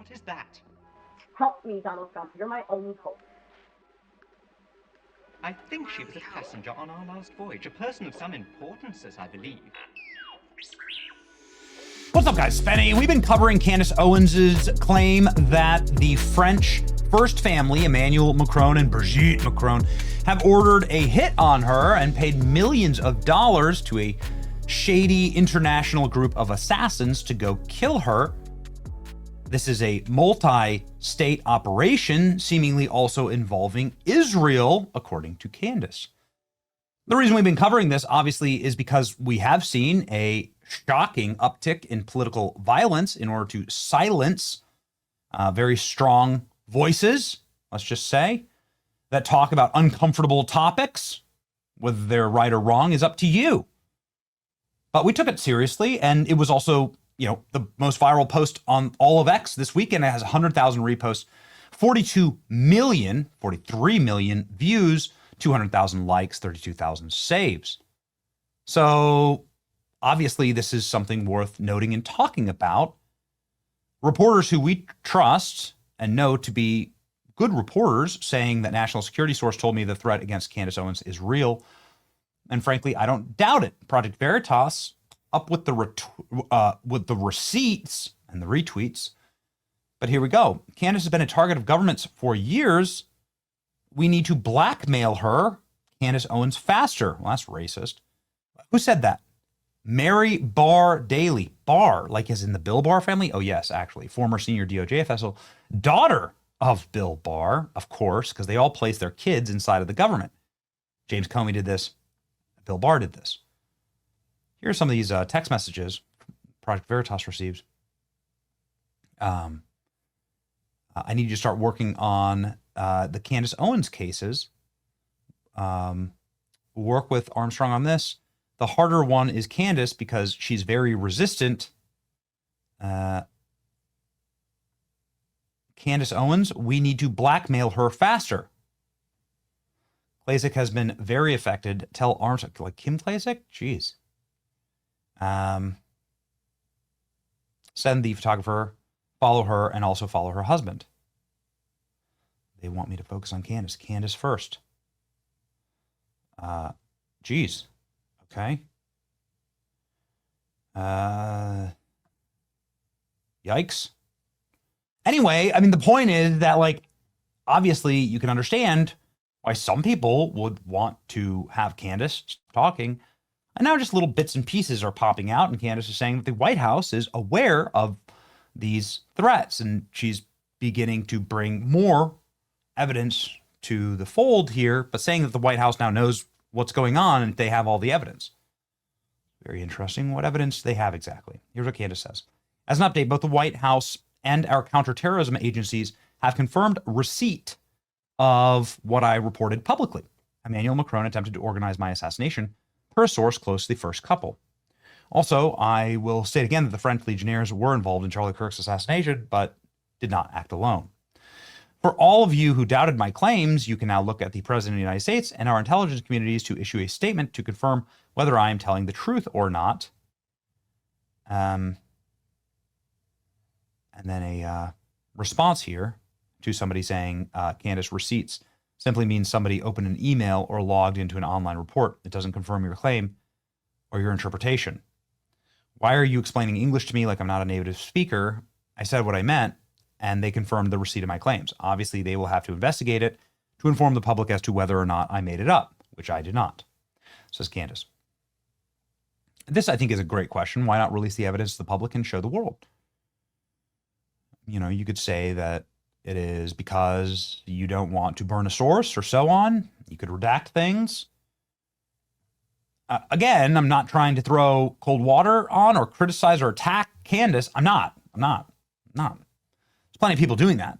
What is that? Help me, Donald Trump. You're my only hope. I think she was a passenger on our last voyage, a person of some importance, as I believe. What's up, guys? Spenny. We've been covering Candace Owens' claim that the French first family, Emmanuel Macron and Brigitte Macron, have ordered a hit on her and paid millions of dollars to a shady international group of assassins to go kill her. This is a multi-state operation, seemingly also involving Israel, according to Candace. The reason we've been covering this, obviously, is because we have seen a shocking uptick in political violence in order to silence very strong voices, let's just say, that talk about uncomfortable topics. Whether they're right or wrong is up to you. But we took it seriously, and it was also, the most viral post on all of X this weekend. It has 100,000 reposts, 43 million views, 200,000 likes, 32,000 saves. So obviously this is something worth noting and talking about. Reporters who we trust and know to be good reporters saying that national security source told me the threat against Candace Owens is real. And frankly, I don't doubt it. Project Veritas up with the receipts and the retweets. But here we go. Candace has been a target of governments for years. We need to blackmail her, Candace Owens, faster. Well, that's racist. Who said that? Mary Barr Daly. Barr, like as in the Bill Barr family? Oh, yes, actually. Former senior DOJ official. Daughter of Bill Barr, of course, because they all place their kids inside of the government. James Comey did this. Bill Barr did this. Here are some of these text messages Project Veritas receives. I need you to start working on the Candace Owens cases. Work with Armstrong on this. The harder one is Candace because she's very resistant. Candace Owens, we need to blackmail her faster. Klasick has been very affected. Tell Armstrong, like Kim Klasick? Jeez. Send the photographer, follow her, and also follow her husband. They want me to focus on Candace. Candace first. Geez. Okay. Yikes. Anyway, I mean, the point is that, obviously you can understand why some people would want to have Candace talking. And now just little bits and pieces are popping out, and Candace is saying that the White House is aware of these threats, and she's beginning to bring more evidence to the fold here, but saying that the White House now knows what's going on and they have all the evidence. Very interesting. What evidence they have exactly? Here's what Candace says. As an update, both the White House and our counterterrorism agencies have confirmed receipt of what I reported publicly. Emmanuel Macron attempted to organize my assassination, per a source close to the first couple. Also, I will state again that the French legionnaires were involved in Charlie Kirk's assassination, but did not act alone. For all of you who doubted my claims, you can now look at the President of the United States and our intelligence communities to issue a statement to confirm whether I am telling the truth or not. And then a response here to somebody saying, Candace, receipts simply means somebody opened an email or logged into an online report. It doesn't confirm your claim or your interpretation. Why are you explaining English to me like I'm not a native speaker? I said what I meant, and they confirmed the receipt of my claims. Obviously, they will have to investigate it to inform the public as to whether or not I made it up, which I did not, says Candace. This, I think, is a great question. Why not release the evidence to the public and show the world? You could say that it is because you don't want to burn a source or so on. You could redact things. Again, I'm not trying to throw cold water on or criticize or attack Candace. I'm not. There's plenty of people doing that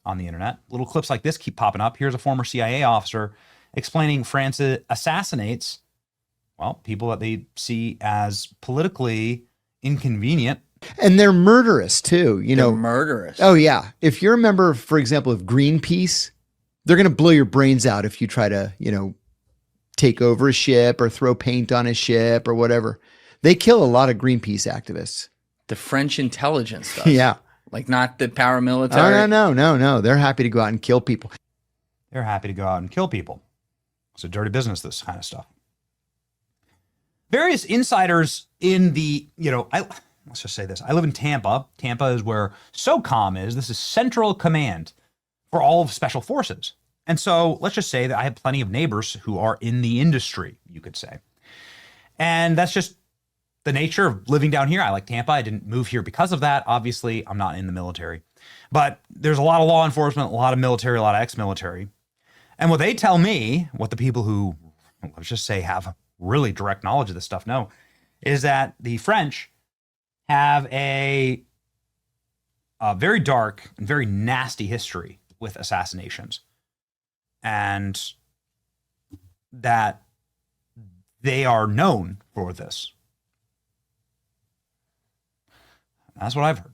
on the internet. Little clips like this keep popping up. Here's a former CIA officer explaining France assassinates, people that they see as politically inconvenient. And they're murderous too, They're murderous. Oh yeah. If you're a member, for example, of Greenpeace, they're going to blow your brains out if you try to, take over a ship or throw paint on a ship or whatever. They kill a lot of Greenpeace activists. The French intelligence does. Yeah. Like not the paramilitary? Oh, no. They're happy to go out and kill people. They're happy to go out and kill people. It's a dirty business, this kind of stuff. Various insiders in the, let's just say this. I live in Tampa. Tampa is where SOCOM is. This is Central Command for all of Special Forces. And so let's just say that I have plenty of neighbors who are in the industry, you could say. And that's just the nature of living down here. I like Tampa. I didn't move here because of that. Obviously, I'm not in the military. But there's a lot of law enforcement, a lot of military, a lot of ex-military. And what they tell me, what the people who, let's just say, have really direct knowledge of this stuff know, is that the French have a very dark and very nasty history with assassinations. And that they are known for this. That's what I've heard.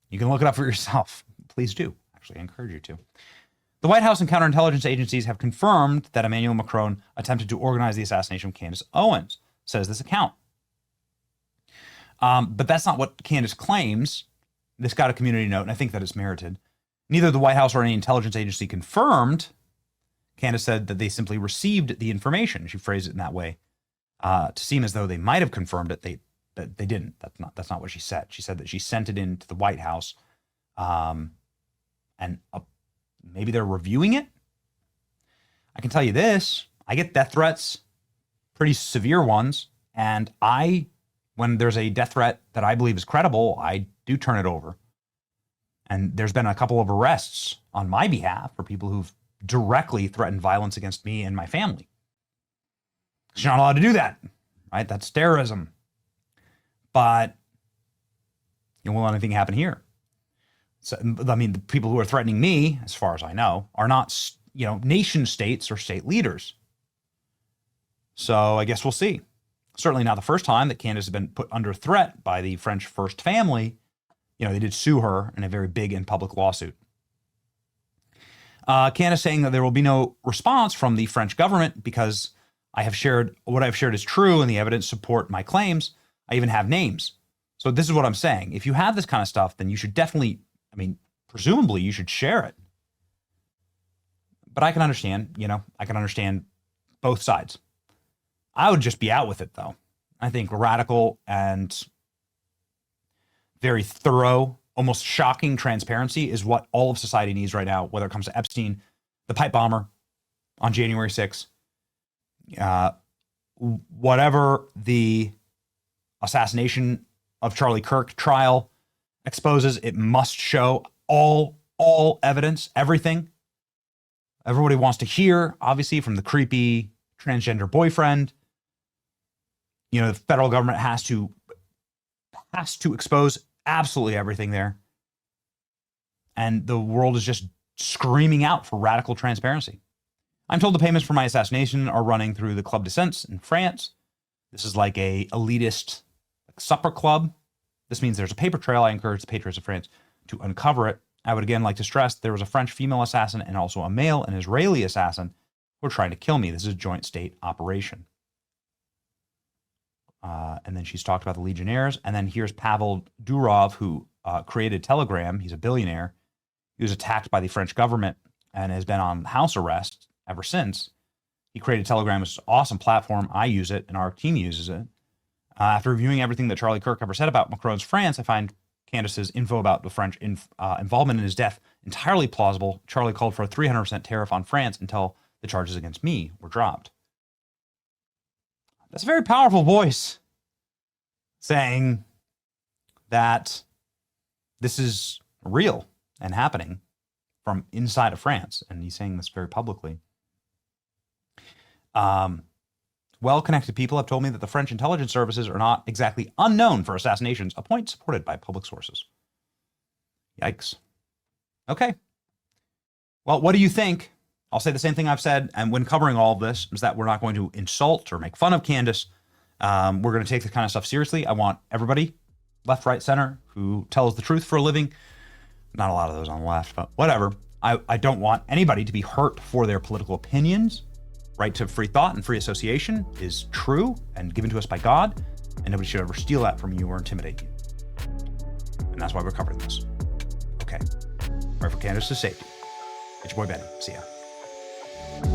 You can look it up for yourself. Please do. Actually, I encourage you to. The White House and counterintelligence agencies have confirmed that Emmanuel Macron attempted to organize the assassination of Candace Owens, says this account. But that's not what Candace claims. This got a community note, and I think that it's merited. Neither the White House or any intelligence agency confirmed. Candace said that they simply received the information. She phrased it in that way to seem as though they might have confirmed it. They didn't. That's not what she said. She said that she sent it in to the White House, and maybe they're reviewing it. I can tell you this: I get death threats, pretty severe ones, and when there's a death threat that I believe is credible, I do turn it over. And there's been a couple of arrests on my behalf for people who've directly threatened violence against me and my family. You're not allowed to do that, right? That's terrorism. But you won't let anything happen here. So, I mean, the people who are threatening me, as far as I know, are not, nation states or state leaders. So I guess we'll see. Certainly not the first time that Candace has been put under threat by the French first family. They did sue her in a very big and public lawsuit. Candace saying that there will be no response from the French government because what I've shared is true and the evidence support my claims. I even have names. So this is what I'm saying. If you have this kind of stuff, then you should definitely, presumably you should share it. But I can understand, I can understand both sides. I would just be out with it, though. I think radical and very thorough, almost shocking transparency is what all of society needs right now, whether it comes to Epstein, the pipe bomber on January 6th, whatever the assassination of Charlie Kirk trial exposes, it must show all evidence, everything. Everybody wants to hear, obviously, from the creepy transgender boyfriend. The federal government has to expose absolutely everything there. And the world is just screaming out for radical transparency. I'm told the payments for my assassination are running through the Club de Sens in France. This is like a elitist supper club. This means there's a paper trail. I encourage the patriots of France to uncover it. I would again like to stress there was a French female assassin and also a male and Israeli assassin who are trying to kill me. This is a joint state operation. And then she's talked about the Legionnaires. And then here's Pavel Durov, who created Telegram. He's a billionaire. He was attacked by the French government and has been on house arrest ever since. He created Telegram. It's an awesome platform. I use it, and our team uses it. After reviewing everything that Charlie Kirk ever said about Macron's France, I find Candace's info about the French involvement in his death entirely plausible. Charlie called for a 300% tariff on France until the charges against me were dropped. That's a very powerful voice saying that this is real and happening from inside of France. And he's saying this very publicly. Well-connected people have told me that the French intelligence services are not exactly unknown for assassinations, a point supported by public sources. Yikes. Okay. Well, what do you think? I'll say the same thing I've said, and when covering all of this, is that we're not going to insult or make fun of Candace. We're going to take this kind of stuff seriously. I want everybody, left, right, center, who tells the truth for a living. Not a lot of those on the left, but whatever. I don't want anybody to be hurt for their political opinions. Right to free thought and free association is true and given to us by God, and nobody should ever steal that from you or intimidate you. And And that's why we're covering this. Okay. All right, for Candace's safety. It's your boy Benny. See ya.